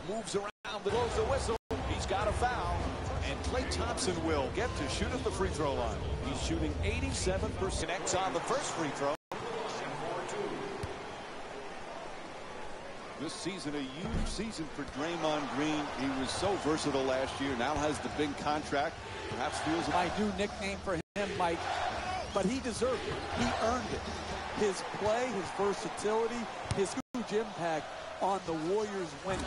Moves around, blows the whistle. He's got a foul. And Klay Thompson will get to shoot at the free throw line. He's shooting 87%. Connects on the first free throw. This season, a huge season for Draymond Green. He was so versatile last year. Now has the big contract. Perhaps feels my new nickname for him, Mike. But he deserved it. He earned it. His play, his versatility, his huge impact on the Warriors winning.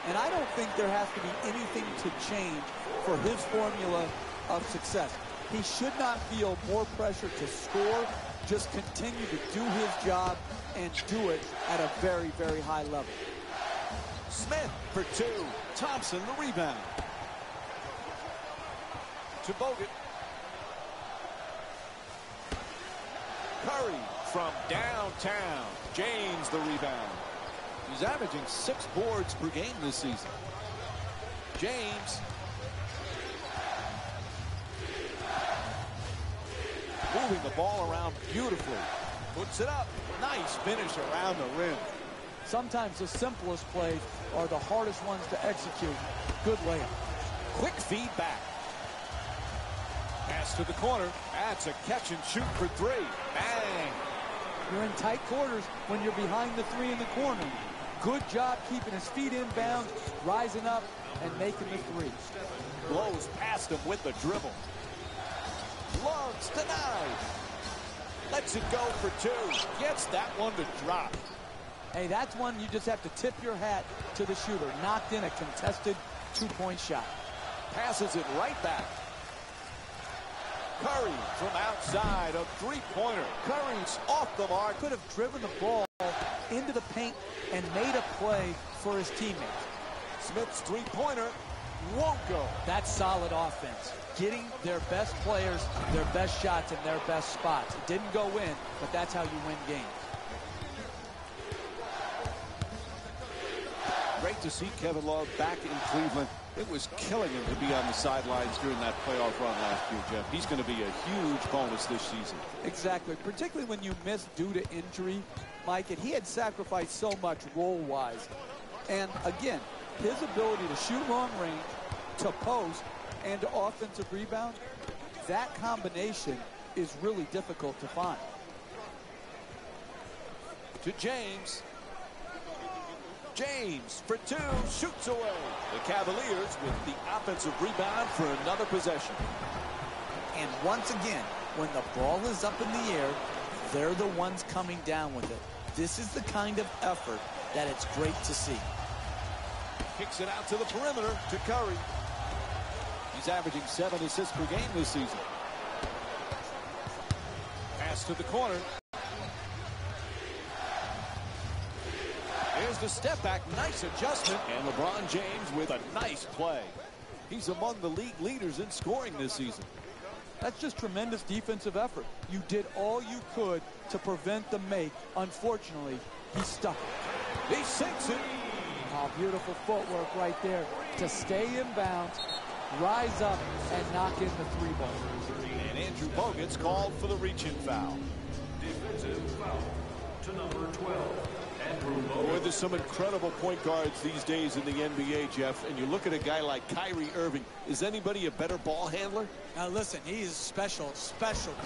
And I don't think there has to be anything to change for his formula of success. He should not feel more pressure to score. Just continue to do his job and do it at a very, very high level. Smith for two. Thompson the rebound. To Bogut. Curry from downtown. James the rebound. He's averaging 6 boards per game this season. James. Moving the ball around beautifully. Puts it up. Nice finish around the rim. Sometimes the simplest plays are the hardest ones to execute. Good layup. Quick feedback. Pass to the corner. That's a catch and shoot for 3. Bang. You're in tight quarters when you're behind the 3 in the corner. Good job keeping his feet in bounds, rising up, and making the 3. Blows past him with the dribble. Lugs denied. Lets it go for 2. Gets that one to drop. Hey, that's one you just have to tip your hat to the shooter. Knocked in a contested 2-point shot. Passes it right back. Curry from outside, a 3-pointer. Curry's off the mark. Could have driven the ball into the paint and made a play for his teammates. Smith's 3-pointer won't go. That's solid offense. Getting their best players, their best shots, in their best spots. It didn't go in, but that's how you win games. great to see Kevin Love back in Cleveland. It was killing him to be on the sidelines during that playoff run last year, Jeff. He's going to be a huge bonus this season. Exactly, particularly when you miss due to injury, Mike, and he had sacrificed so much role-wise. And again, his ability to shoot long range, to post, and to offensive rebound, that combination is really difficult to find. To James. James for two, shoots away. The Cavaliers with the offensive rebound for another possession. And once again, when the ball is up in the air, they're the ones coming down with it. This is the kind of effort that it's great to see. Kicks it out to the perimeter to Curry. He's averaging 7 assists per game this season. Pass to the corner. There's the step back, nice adjustment, and LeBron James with a nice play. He's among the league leaders in scoring this season. That's just tremendous defensive effort. You did all you could to prevent the make. Unfortunately, he stuck it. He sinks it. Oh, beautiful footwork right there to stay in bounds, rise up, and knock in the three ball. And Andrew Bogut's called for the reach-in foul. Defensive foul to number 12. Boy, there's some incredible point guards these days in the NBA, Jeff. And you look at a guy like Kyrie Irving. Is anybody a better ball handler? Now listen, he's a special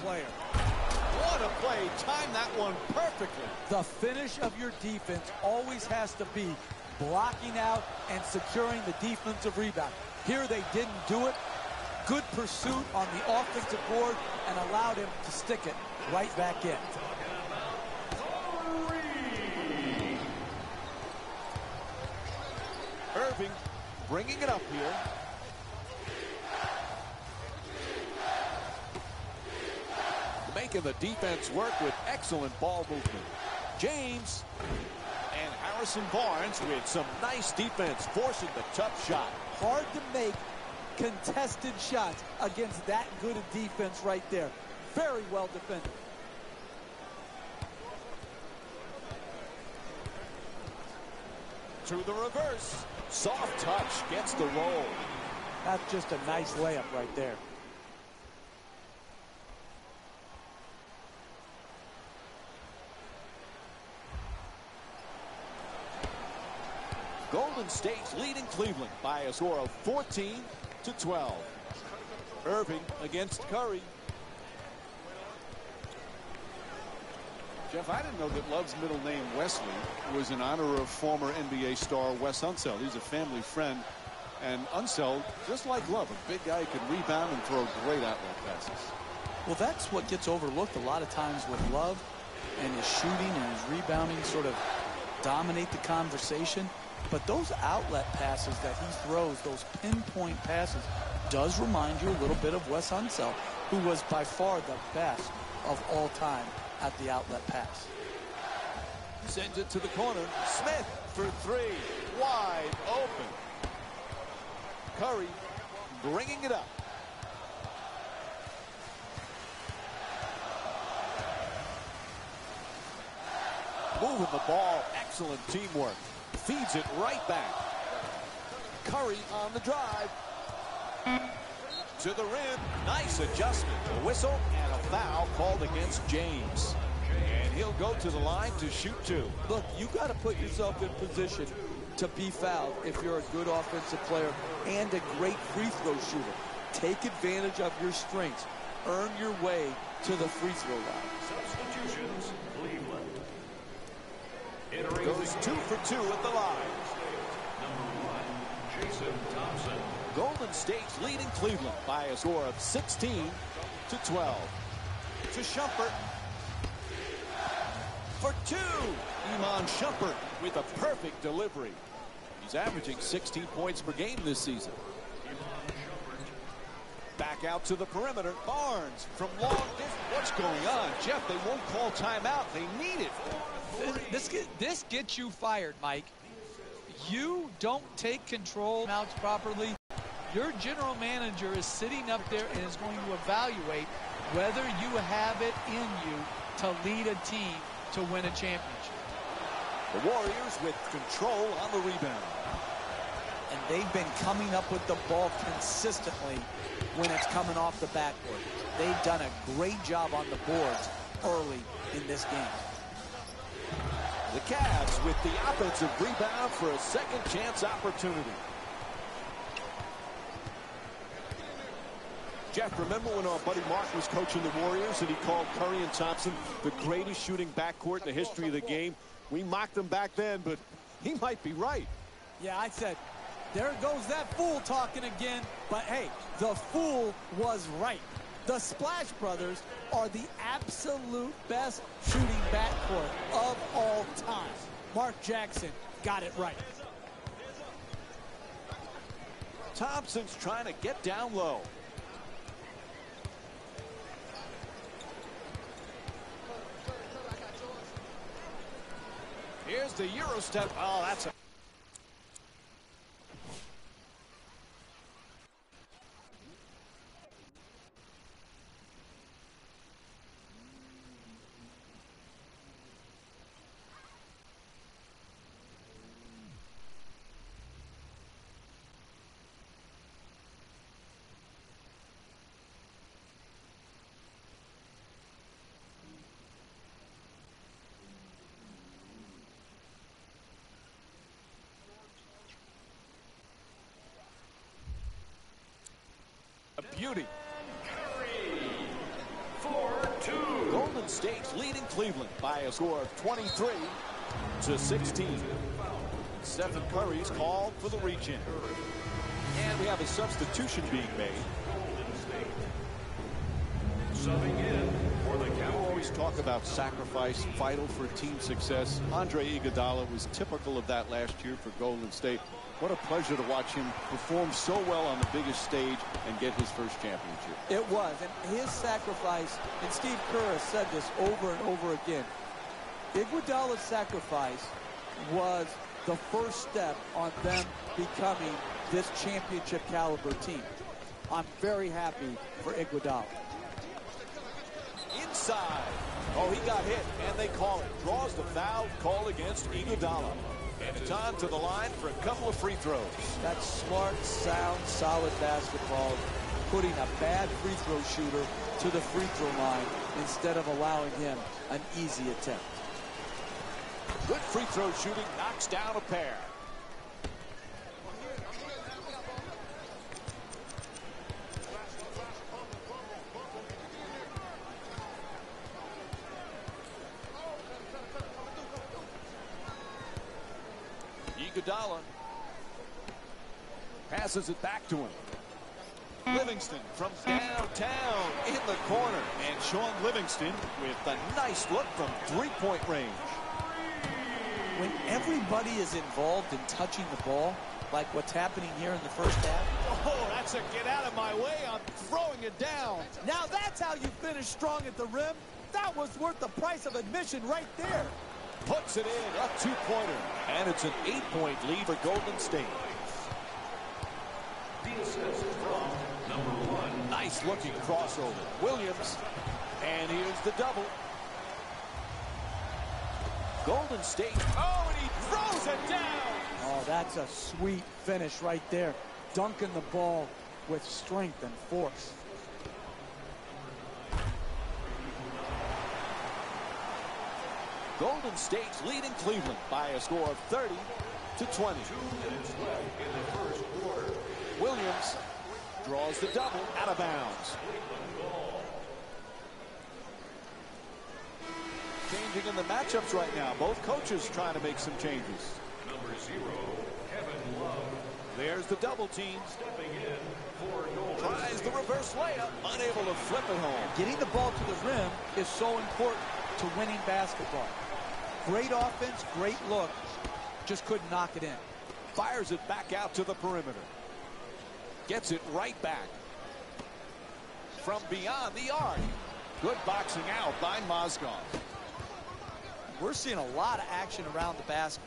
player. What a play. Timed that one perfectly. The finish of your defense always has to be blocking out and securing the defensive rebound. Here they didn't do it. Good pursuit on the offensive board and allowed him to stick it right back in. Irving bringing it up here. Making the defense work with excellent ball movement. James and Harrison Barnes with some nice defense, forcing the tough shot. Hard to make contested shots against that good a defense right there. Very well defended. To the reverse. Soft touch, gets the roll. That's just a nice layup right there. Golden State's leading Cleveland by a score of 14-12. Irving against Curry. Jeff, I didn't know that Love's middle name, Wesley, was in honor of former NBA star Wes Unseld. He's a family friend. And Unseld, just like Love, a big guy who can rebound and throw great outlet passes. Well, that's what gets overlooked a lot of times with Love, and his shooting and his rebounding sort of dominate the conversation. But those outlet passes that he throws, those pinpoint passes, does remind you a little bit of Wes Unseld, who was by far the best of all time at the outlet pass. Sends it to the corner. Smith for three. Wide open. Curry bringing it up. Moving the ball. Excellent teamwork. Feeds it right back. Curry on the drive. To the rim. Nice adjustment. A whistle and a foul called against James. And he'll go to the line to shoot two. Look, you got to put yourself in position to be fouled if you're a good offensive player and a great free throw shooter. Take advantage of your strengths. Earn your way to the free throw line. Substitutions, Cleveland. Goes 2 for 2 at the line. Number 1, Jason Thompson. Golden State's leading Cleveland by a score of 16-12. To Shumpert. For two. Iman Shumpert with a perfect delivery. He's averaging 16 points per game this season. Back out to the perimeter. Barnes from long distance. What's going on, Jeff? They won't call timeout. They need it. This gets you fired, Mike. You don't take control outs properly. Your general manager is sitting up there and is going to evaluate whether you have it in you to lead a team to win a championship. The Warriors with control on the rebound. And they've been coming up with the ball consistently when it's coming off the backboard. They've done a great job on the boards early in this game. The Cavs with the offensive rebound for a second chance opportunity. Jeff, remember when our buddy Mark was coaching the Warriors and he called Curry and Thompson the greatest shooting backcourt in the history of the game? We mocked them back then, but he might be right. Yeah, I said, there goes that fool talking again. But hey, the fool was right. The Splash Brothers are the absolute best shooting backcourt of all time. Mark Jackson got it right. Thompson's trying to get down low. Here's the Euro step. Oh, that's a... beauty. Curry, 4-2. Golden State's leading Cleveland by a score of 23-16. Stephen Curry's called for the reach-in. And we have a substitution being made. Subbing in for the Cavaliers. Always talk about sacrifice, vital for team success. Andre Iguodala was typical of that last year for Golden State. What a pleasure to watch him perform so well on the biggest stage and get his first championship. It was, and his sacrifice, and Steve Kerr has said this over and over again, Iguodala's sacrifice was the first step on them becoming this championship caliber team. I'm very happy for Iguodala. Inside. Oh, he got hit, and they call it. Draws the foul call against Iguodala. And it's on to the line for a couple of free throws. That's smart, sound, solid basketball, putting a bad free throw shooter to the free throw line instead of allowing him an easy attempt. Good free throw shooting, knocks down a pair. Iguodala. Passes it back to him. Livingston from downtown in the corner. And Sean Livingston with a nice look from three-point range. When everybody is involved in touching the ball, like what's happening here in the first half. Oh, that's a get out of my way. I'm throwing it down. Now that's how you finish strong at the rim. That was worth the price of admission right there. Puts it in, a two-pointer. And it's an 8-point lead for Golden State. The assist from number 1. Nice looking crossover. Williams. And here's the double. Golden State. Oh, and he throws it down. Oh, that's a sweet finish right there. Dunking the ball with strength and force. Golden State's leading Cleveland by a score of 30-20. 2 minutes left in the first quarter. Williams draws the double out of bounds. Changing in the matchups right now. Both coaches trying to make some changes. Number 0, Kevin Love. There's the double team. Stepping in for Golden Tries the reverse layup. Unable to flip it home. Getting the ball to the rim is so important to winning basketball. Great offense, great look. Just couldn't knock it in. Fires it back out to the perimeter. Gets it right back. From beyond the arc. Good boxing out by Mozgov. We're seeing a lot of action around the basket.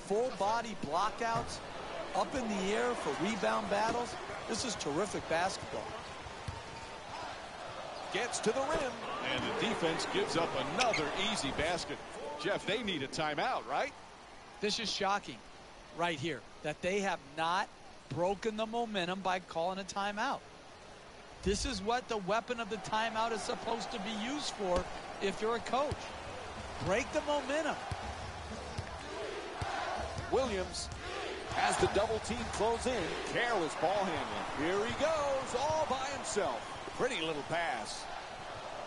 Full body blockouts, up in the air for rebound battles. This is terrific basketball. Gets to the rim. And the defense gives up another easy basket. Jeff, they need a timeout, right? This is shocking right here that they have not broken the momentum by calling a timeout. This is what the weapon of the timeout is supposed to be used for if you're a coach. Break the momentum. Williams has the double team close in. Careless ball handling. Here he goes all by himself. Pretty little pass.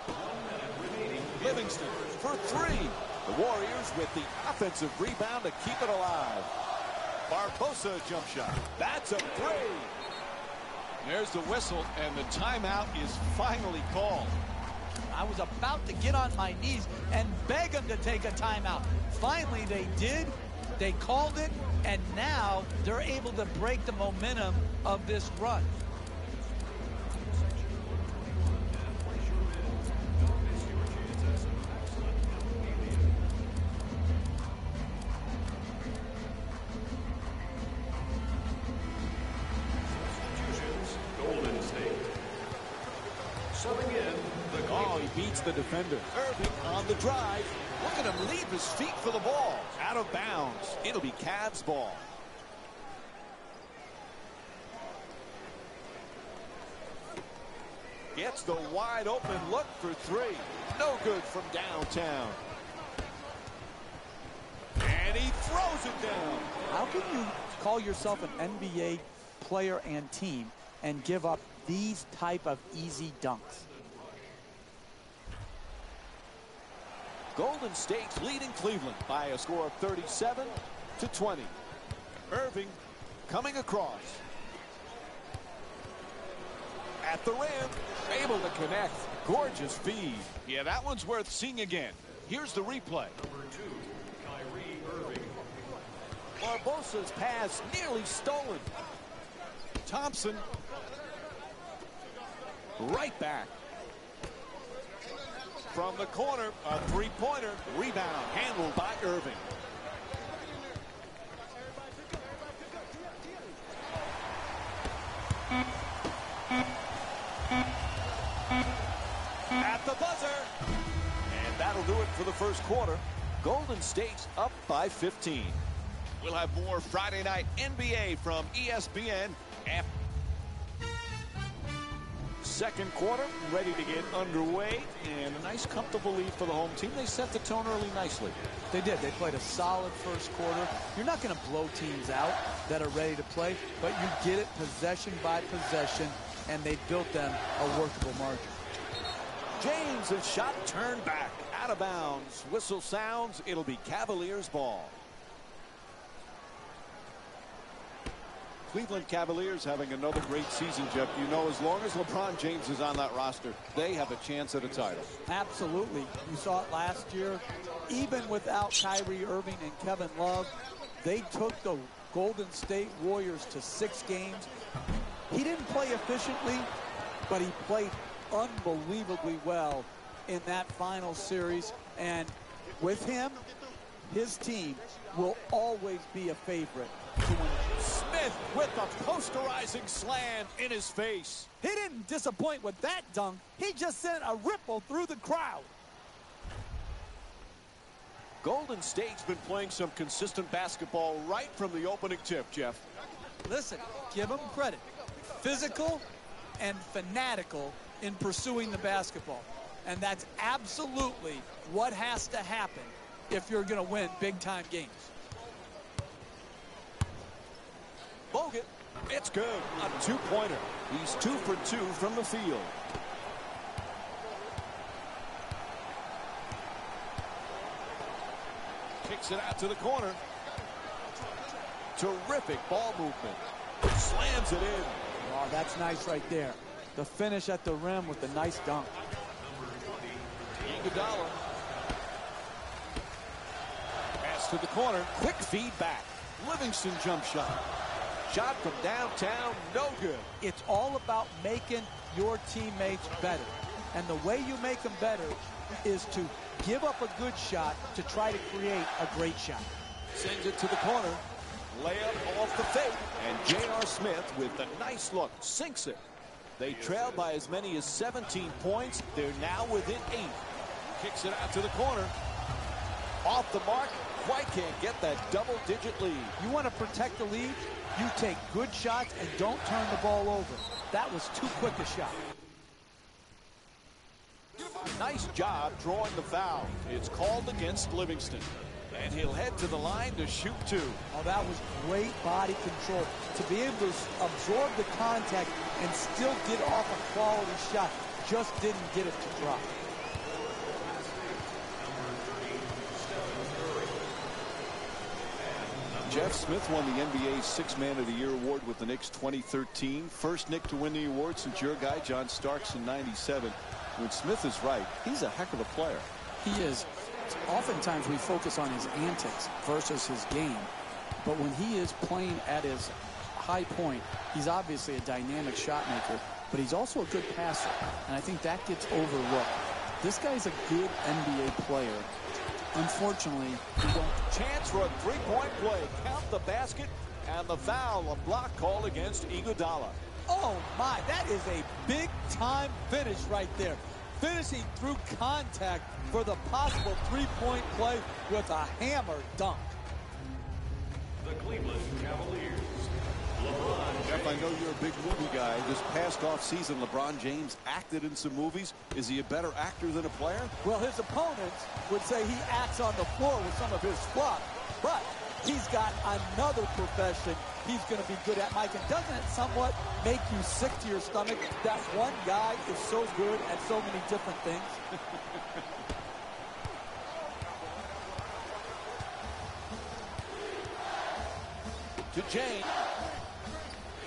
1 minute remaining. Livingston for three. The Warriors with the offensive rebound to keep it alive. Barbosa jump shot. That's a three. There's the whistle, and the timeout is finally called. I was about to get on my knees and beg them to take a timeout. Finally, they did. They called it, and now they're able to break the momentum of this run. Golden State. Subbing in the Oh, he beats the defender. Irving on the drive. Look at him leap his feet for the ball. Out of bounds. It'll be Cavs ball. Gets the wide open look for three. No good from downtown. And he throws it down. How can you call yourself an NBA player and team and give up these type of easy dunks? Golden State's leading Cleveland by a score of 37-20. Irving coming across. At the rim, able to connect. Gorgeous feed. Yeah, that one's worth seeing again. Here's the replay. number 2, Kyrie Irving. Barbosa's pass nearly stolen. Thompson. Right back. From the corner, a three-pointer. Rebound handled by Irving. At the buzzer. And that'll do it for the first quarter. Golden State's up by 15. We'll have more Friday night NBA from ESPN after second quarter, ready to get underway, and a nice comfortable lead for the home team. They set the tone early nicely. They did. They played a solid first quarter. You're not going to blow teams out that are ready to play, but you get it possession by possession, and they built them a workable margin. James, a shot turned back, out of bounds. Whistle sounds. It'll be Cavaliers ball. Cleveland Cavaliers having another great season, Jeff. You know, as long as LeBron James is on that roster, they have a chance at a title. Absolutely. You saw it last year. Even without Kyrie Irving and Kevin Love, they took the Golden State Warriors to 6 games. He didn't play efficiently, but he played unbelievably well in that final series. And with him, his team will always be a favorite to win. Smith with the posterizing slam in his face. He didn't disappoint with that dunk. He just sent a ripple through the crowd. Golden State's been playing some consistent basketball right from the opening tip, Jeff. Listen, give them credit. Physical and fanatical in pursuing the basketball. And that's absolutely what has to happen if you're going to win big-time games. Bogut, it's good. A two-pointer. He's 2 for 2 from the field. Kicks it out to the corner. Terrific ball movement. Slams it in. Oh, that's nice right there. The finish at the rim with the nice dunk. Iguodala. Pass to the corner. Quick feedback. Livingston jump shot. Shot from downtown, no good. It's all about making your teammates better. And the way you make them better is to give up a good shot to try to create a great shot. Sends it to the corner. Layup off the fake. And J.R. Smith with a nice look. Sinks it. They trail by as many as 17 points. They're now within 8. Kicks it out to the corner. Off the mark. Quite can't get that double-digit lead. You want to protect the lead? You take good shots and don't turn the ball over. That was too quick a shot. Nice job drawing the foul. It's called against Livingston. And he'll head to the line to shoot 2. Oh, that was great body control. To be able to absorb the contact and still get off a quality shot. Just didn't get it to drop. Jeff Smith won the NBA's 6th Man of the Year award with the Knicks 2013. First Knick to win the award since your guy John Starks in '97. When Smith is right, he's a heck of a player. He is. Oftentimes we focus on his antics versus his game. But when he is playing at his high point, he's obviously a dynamic shot maker, but he's also a good passer. And I think that gets overlooked. This guy's a good NBA player. Unfortunately, we don't. Chance for a 3-point play. Count the basket and the foul. A block call against Iguodala. Oh, my. That is a big-time finish right there. Finishing through contact for the possible 3-point play with a hammer dunk. The Cleveland Cavaliers. LeBron Jeff, I know you're a big movie guy. This past offseason, LeBron James acted in some movies. Is he a better actor than a player? Well, his opponents would say he acts on the floor with some of his fluff, but he's got another profession he's going to be good at, Mike. And doesn't it somewhat make you sick to your stomach that one guy is so good at so many different things? To James.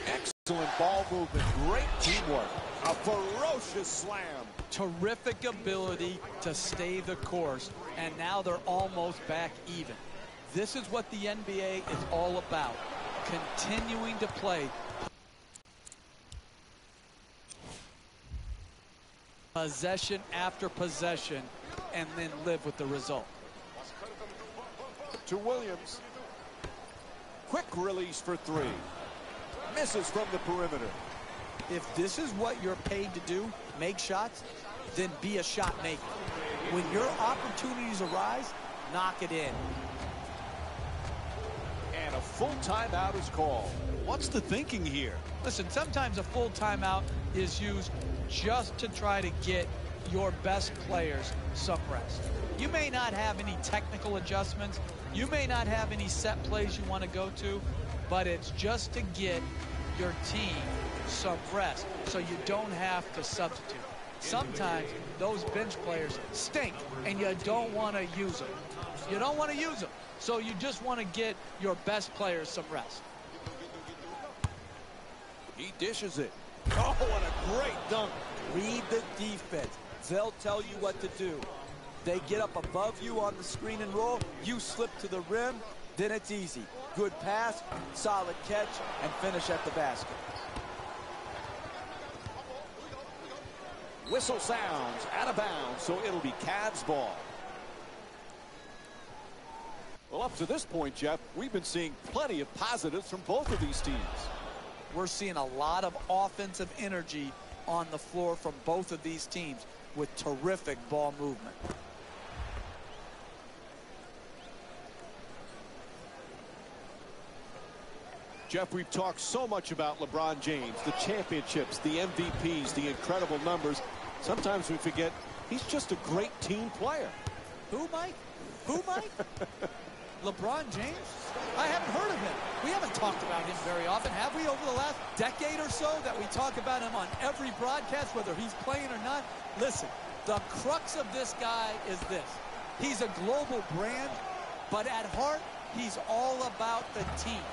Excellent ball movement. Great teamwork. A ferocious slam. Terrific ability to stay the course, and now they're almost back even. This is what the NBA is all about. Continuing to play possession after possession and then live with the result. To Williams. Quick release for 3. Misses from the perimeter. If this is what you're paid to do, make shots, then be a shot maker. When your opportunities arise, knock it in. And a full timeout is called. What's the thinking here? Listen, sometimes a full timeout is used just to try to get your best players some rest. You may not have any technical adjustments. You may not have any set plays you want to go to, but it's just to get your team some rest so you don't have to substitute. Sometimes those bench players stink and you don't want to use them. You don't want to use them. So you just want to get your best players some rest. He dishes it. Oh, what a great dunk. Read the defense. They'll tell you what to do. They get up above you on the screen and roll. You slip to the rim, then it's easy. Good pass, solid catch, and finish at the basket. Whistle sounds out of bounds, so it'll be Cavs ball. Well, up to this point, Jeff, we've been seeing plenty of positives from both of these teams. We're seeing a lot of offensive energy on the floor from both of these teams with terrific ball movement. Jeff, we've talked so much about LeBron James, the championships, the MVPs, the incredible numbers. Sometimes we forget he's just a great team player. Who, Mike? Who, Mike? LeBron James? I haven't heard of him. We haven't talked about him very often, have we, over the last decade or so, that we talk about him on every broadcast, whether he's playing or not? Listen, the crux of this guy is this. He's a global brand, but at heart, he's all about the team.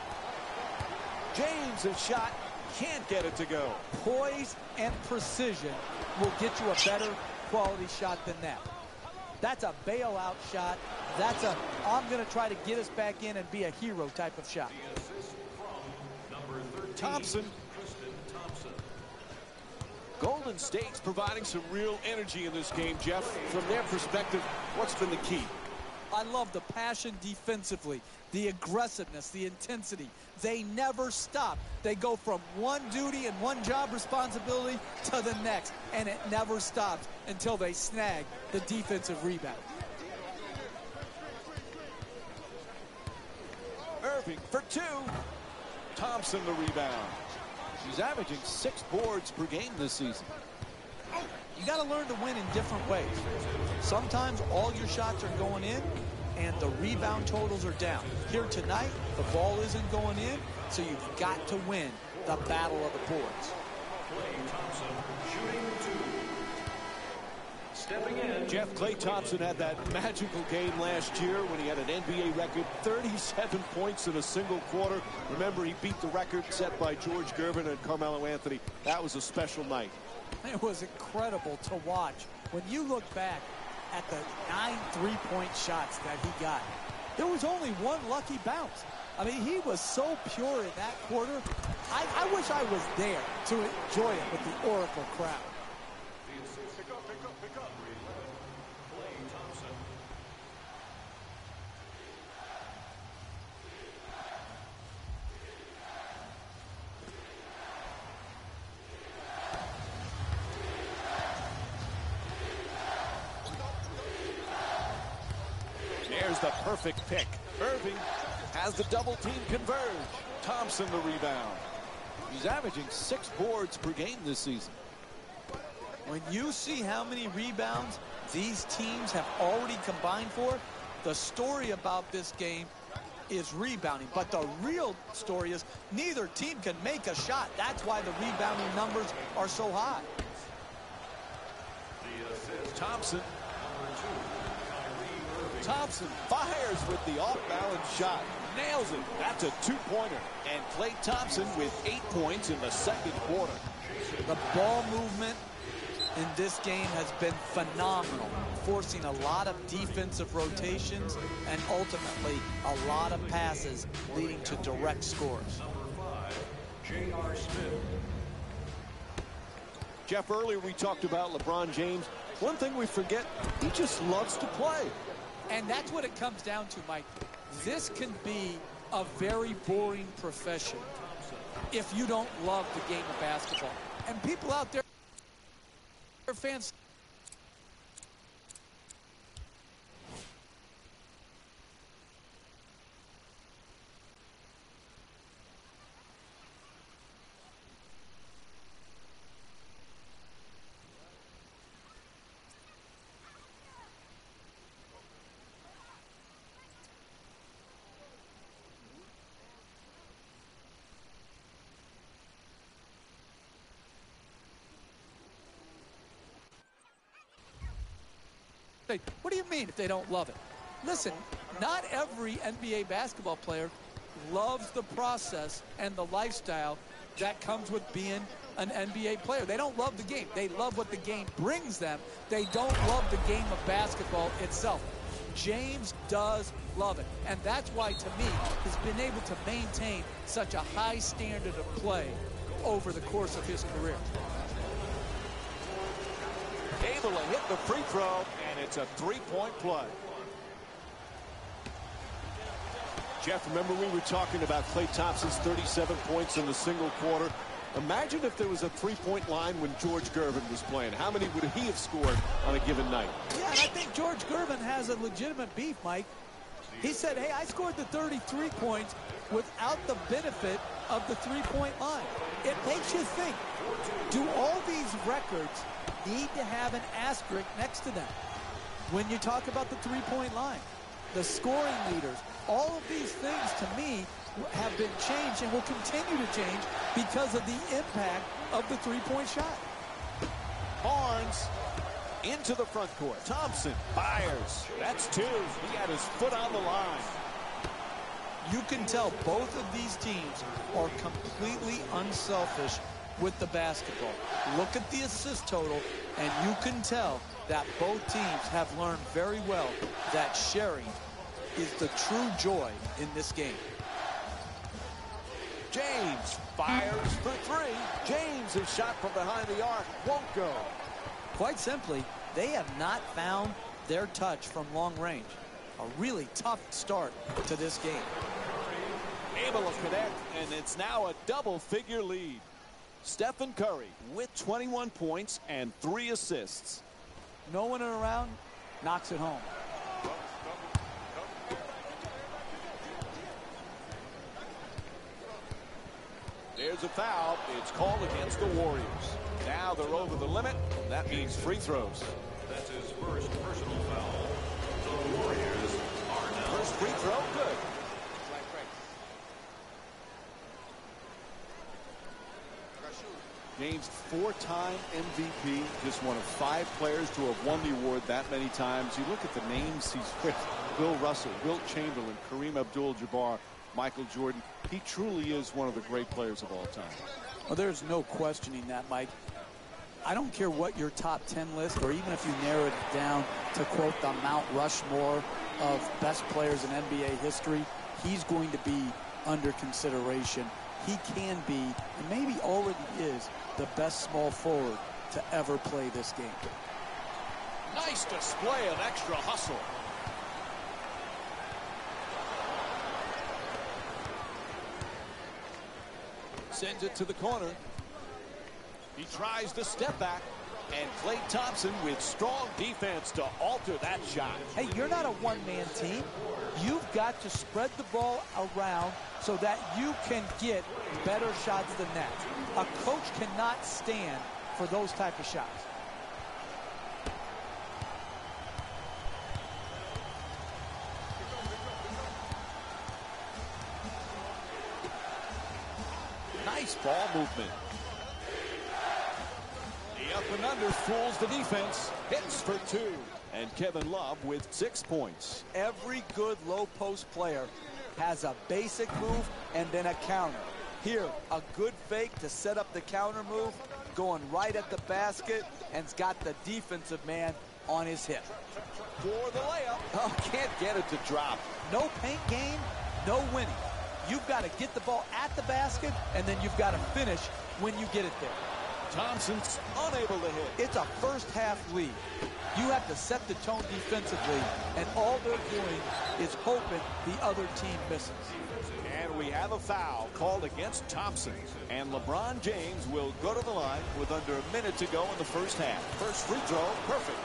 James' shot can't get it to go. Poise and precision will get you a better quality shot than that. That's a bailout shot. That's a, I'm going to try to get us back in and be a hero type of shot. Thompson. Golden State's providing some real energy in this game, Jeff. From their perspective, what's been the key? I love the passion defensively, the aggressiveness, the intensity. They never stop. They go from one duty and one job responsibility to the next, and it never stops until they snag the defensive rebound. Irving for two. Thompson the rebound. He's averaging 6 boards per game this season. You got to learn to win in different ways. Sometimes all your shots are going in and the rebound totals are down. Here tonight, the ball isn't going in, so you've got to win the battle of the boards. Stepping in. Jeff, Klay Thompson had that magical game last year when he had an NBA record, 37 points in a single quarter. Remember, he beat the record set by George Gervin and Carmelo Anthony. That was a special night. It was incredible to watch. When you look back at the 9 3-point shots that he got, there was only one lucky bounce. I mean, he was so pure in that quarter. I wish I was there to enjoy it with the Oracle crowd. There's the perfect pick. Irving has the double team converge. Thompson the rebound. He's averaging 6 boards per game this season. When you see how many rebounds these teams have already combined for, the story about this game is rebounding. But the real story is neither team can make a shot. That's why the rebounding numbers are so high. Thompson. Thompson fires with the off-balance shot. Nails it. That's a 2-pointer. And Klay Thompson with 8 points in the second quarter. The ball movement in this game has been phenomenal, forcing a lot of defensive rotations and ultimately a lot of passes leading to direct scores. J.R. Smith. Jeff, earlier we talked about LeBron James. One thing we forget, he just loves to play. And that's what it comes down to, Mike. This can be a very boring profession if you don't love the game of basketball. And people out there, fans, what do you mean if they don't love it? Listen, not every NBA basketball player loves the process and the lifestyle that comes with being an NBA player. They don't love the game. They love what the game brings them. They don't love the game of basketball itself. James does love it. And that's why, to me, he's been able to maintain such a high standard of play over the course of his career. Able to hit the free throw, and it's a three-point play. Jeff, remember we were talking about Klay Thompson's 37 points in the single quarter? Imagine if there was a three-point line when George Gervin was playing. How many would he have scored on a given night? Yeah, and I think George Gervin has a legitimate beef, Mike. He said, hey, I scored the 33 points without the benefit of the three-point line. It makes you think, do all these records need to have an asterisk next to them when you talk about the three-point line? The scoring leaders, all of these things, to me, have been changed and will continue to change because of the impact of the three-point shot. Barnes into the front court. Thompson fires. That's two. He had his foot on the line. You can tell both of these teams are completely unselfish with the basketball. Look at the assist total, and you can tell that both teams have learned very well that sharing is the true joy in this game. James fires for three. James' is shot from behind the arc won't go. Quite simply, they have not found their touch from long range. A really tough start to this game. Able to connect, and it's now a double-figure lead. Stephen Curry with 21 points and 3 assists. No one around, knocks it home. There's a foul. It's called against the Warriors. Now they're over the limit. That means free throws. That's his first personal foul. The Warriors are now. First free throw, good. James, 4-time MVP, just one of 5 players to have won the award that many times. You look at the names he's with: Bill Russell, Wilt Chamberlain, Kareem Abdul-Jabbar, Michael Jordan. He truly is one of the great players of all time. Well, there's no questioning that, Mike. I don't care what your top 10 list, or even if you narrow it down to quote the Mount Rushmore of best players in NBA history, he's going to be under consideration. He can be, and maybe already is, the best small forward to ever play this game. Nice display of extra hustle. Sends it to the corner. He tries to step back, and Klay Thompson with strong defense to alter that shot. Hey, you're not a one-man team. You've got to spread the ball around so that you can get better shots than that. A coach cannot stand for those type of shots. Nice ball movement. The up and under fools the defense. Hits for 2. And Kevin Love with 6 points. Every good low post player has a basic move and then a counter. Here, a good fake to set up the counter move, going right at the basket, and's got the defensive man on his hip. For the layup. Oh, can't get it to drop. No paint game, no winning. You've got to get the ball at the basket, and then you've got to finish when you get it there. Thompson's unable to hit. It's a first-half lead. You have to set the tone defensively, and all they're doing is hoping the other team misses. And we have a foul called against Thompson. And LeBron James will go to the line with under a minute to go in the first half. First free throw, perfect.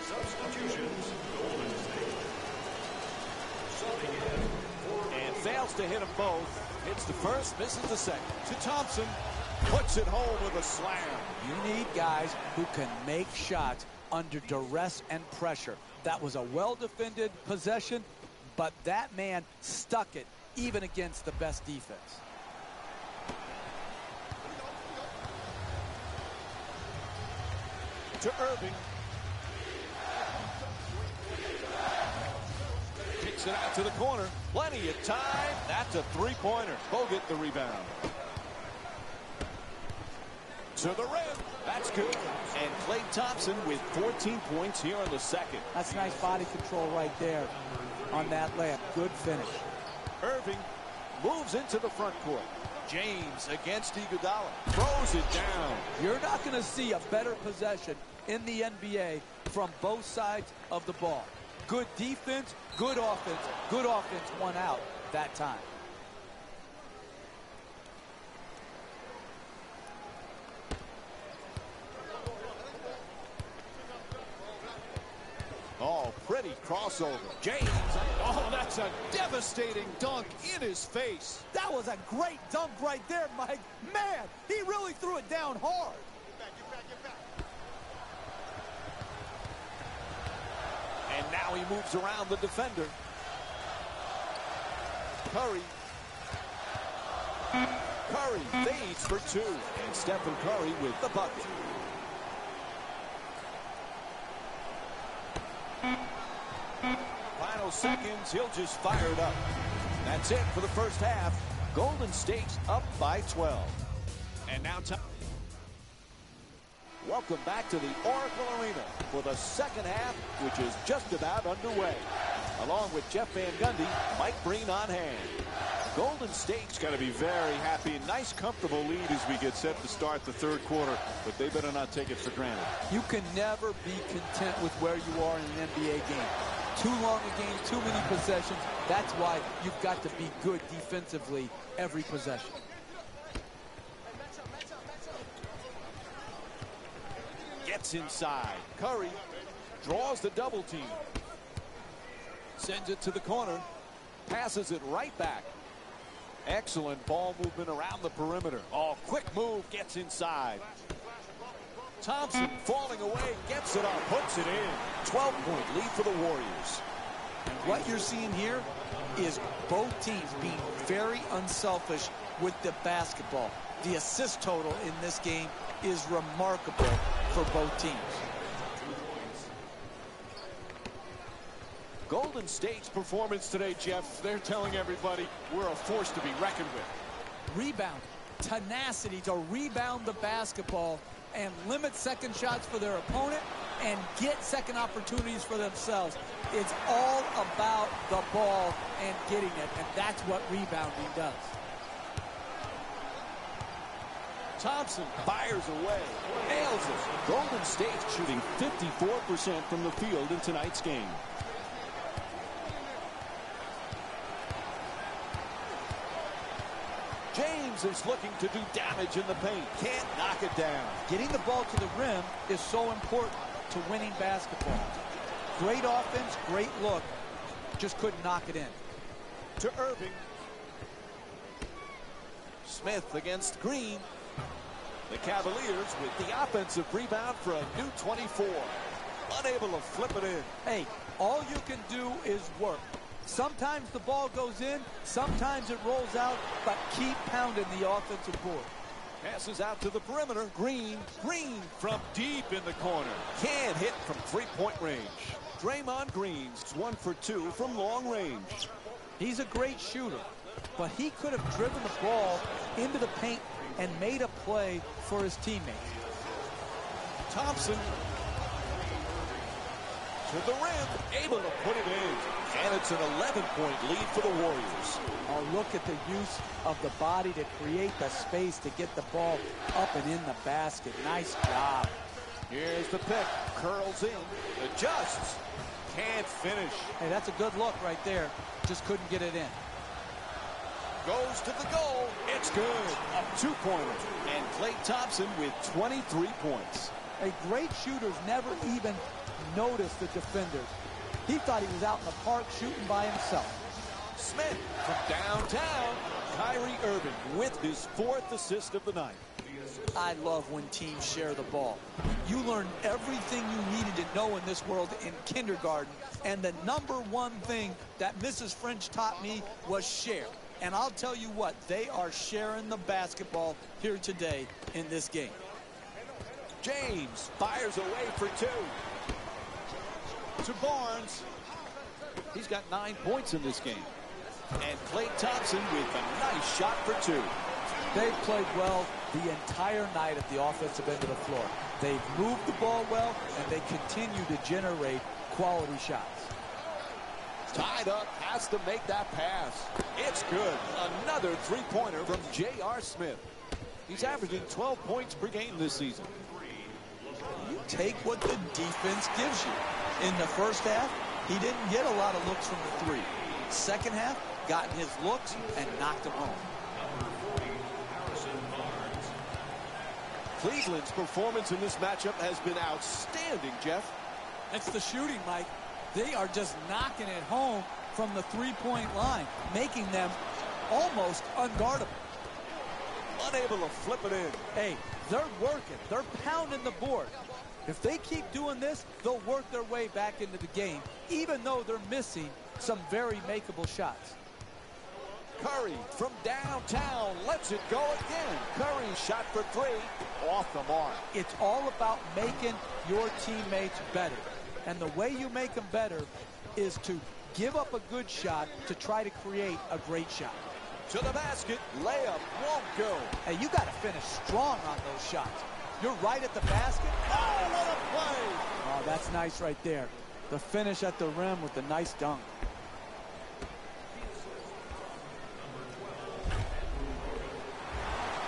Substitutions. Golden State. Subbing in. And fails to hit them both. Hits the first, misses the second. To Thompson. Puts it home with a slam. You need guys who can make shots under duress and pressure. That was a well-defended possession, but that man stuck it even against the best defense. To Irving. Kicks it out to the corner. Plenty of time. That's a three-pointer. Bogut the rebound. To the rim. That's good. And Klay Thompson with 14 points here in the second. That's nice body control right there on that layup. Good finish. Irving moves into the front court. James against Iguodala. Throws it down. You're not going to see a better possession in the NBA from both sides of the ball. Good defense, good offense. Good offense won out that time. Oh, pretty crossover. James. Oh, that's a devastating dunk in his face. That was a great dunk right there, Mike. Man, he really threw it down hard. And now he moves around the defender. Curry. Curry fades for two. And Stephen Curry with the bucket. Final seconds, he'll just fire it up. That's it for the first half. Golden State's up by 12. And now time. Welcome back to the Oracle Arena for the second half, which is just about underway. Along with Jeff Van Gundy, Mike Breen on hand. Golden State's Got to be very happy. Nice, comfortable lead as we get set to start the third quarter, but they better not take it for granted. You can never be content with where you are in an NBA game. Too long a game, too many possessions. That's why you've got to be good defensively every possession. gets inside. Curry draws the double team. Sends it to the corner. Passes it right back. Excellent ball movement around the perimeter. Oh, quick move, gets inside. Thompson falling away, gets it up, hooks it in. 12-point lead for the Warriors. And what you're seeing here is both teams being very unselfish with the basketball. The assist total in this game is remarkable for both teams. Golden State's performance today, Jeff, they're telling everybody we're a force to be reckoned with. Rebound, tenacity to rebound the basketball and limit second shots for their opponent and get second opportunities for themselves. It's all about the ball and getting it, and that's what rebounding does. Thompson fires away, nails it. Golden State shooting 54% from the field in tonight's game. James is looking to do damage in the paint. Can't knock it down. Getting the ball to the rim is so important to winning basketball. Great offense, great look. Just couldn't knock it in. To Irving. Smith against Green. The Cavaliers with the offensive rebound for a new 24. Unable to flip it in. Hey, all you can do is work. Sometimes the ball goes in, sometimes it rolls out, but keep pounding the offensive board. Passes out to the perimeter. Green from deep in the corner. Can't hit from three-point range. Draymond Green's 1 for 2 from long range. He's a great shooter, but he could have driven the ball into the paint and made a play for his teammates. Thompson to the rim, able to put it in. And it's an 11-point lead for the Warriors. Oh, look at the use of the body to create the space to get the ball up and in the basket. Nice job. Here's the pick. Curls in. Adjusts. Can't finish. Hey, that's a good look right there. Just couldn't get it in. Goes to the goal. It's good. A two-pointer. And Klay Thompson with 23 points. Hey, great shooters never even notice the defenders. He thought he was out in the park shooting by himself. Smith from downtown. Kyrie Irving with his 4th assist of the night. I love when teams share the ball. You learn everything you needed to know in this world in kindergarten. And the #1 thing that Mrs. French taught me was share. And I'll tell you what, they are sharing the basketball here today in this game. James fires away for 2. To Barnes. He's got 9 points in this game. And Klay Thompson with a nice shot for 2. They've played well the entire night at the offensive end of the floor. They've moved the ball well, and they continue to generate quality shots. Tied up, has to make that pass. It's good. Another three-pointer from J.R. Smith. He's averaging 12 points per game this season. You take what the defense gives you. In the first half, he didn't get a lot of looks from the three. Second half, gotten his looks and knocked them home. Cleveland's performance in this matchup has been outstanding, Jeff. It's the shooting, Mike. They are just knocking it home from the three-point line, making them almost unguardable. Unable to flip it in. Hey, they're working. They're pounding the board. If they keep doing this, they'll work their way back into the game, even though they're missing some very makeable shots. Curry from downtown lets it go again. Curry shot for 3, off the mark. It's all about making your teammates better. And the way you make them better is to give up a good shot to try to create a great shot. To the basket, layup won't go. Hey, you got to finish strong on those shots. You're right at the basket. Oh, what a play! Oh, that's nice right there. The finish at the rim with the nice dunk.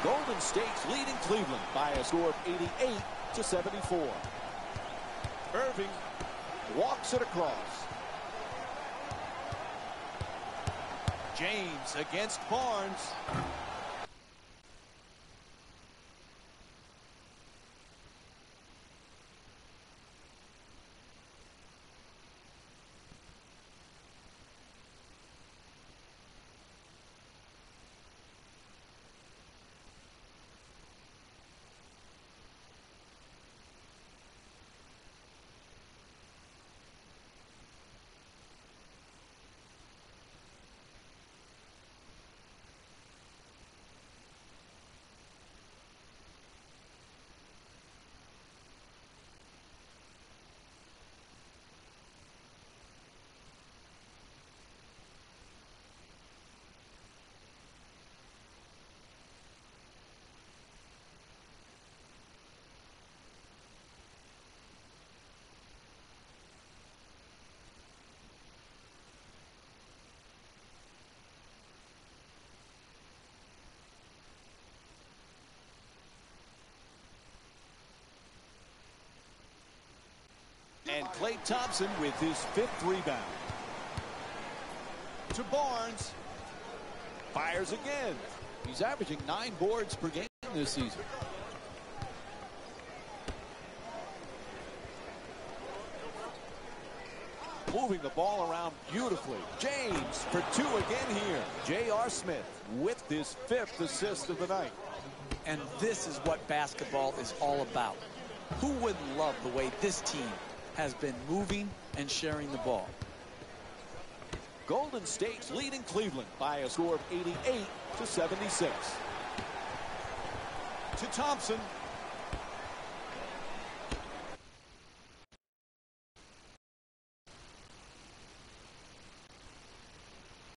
Golden State's leading Cleveland by a score of 88-74. Irving walks it across. James against Barnes. And Klay Thompson with his 5th rebound. To Barnes. Fires again. He's averaging 9 boards per game this season. Moving the ball around beautifully. James for 2 again here. J.R. Smith with his 5th assist of the night. And this is what basketball is all about. Who wouldn't love the way this team has been moving and sharing the ball? Golden State's leading Cleveland by a score of 88-76. To Thompson.